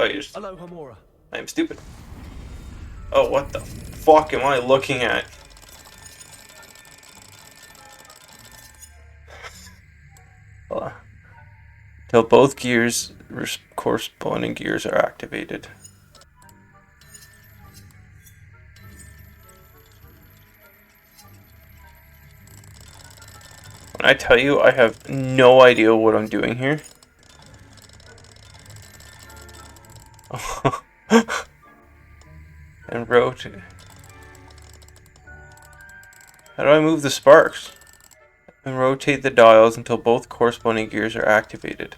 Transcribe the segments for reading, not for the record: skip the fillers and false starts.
Oh, you just... Hello, Homura. I am stupid. Oh, what the fuck am I looking at? Hold on. Till both gears, corresponding gears are activated. When I tell you I have no idea what I'm doing here. And rotate. How do I move the sparks? And rotate the dials until both corresponding gears are activated.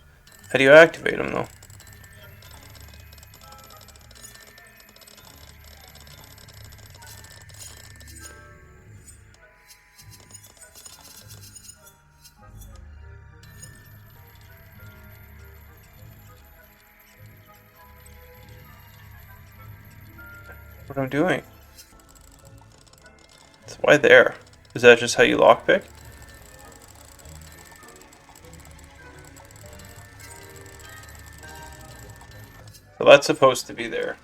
How do you activate them though? What I'm doing? So why there? Is that just how you lockpick? So that's supposed to be there.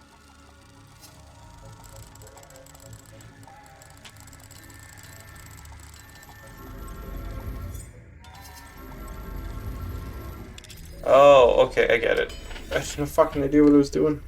Oh, okay, I get it. I had no fucking idea what I was doing.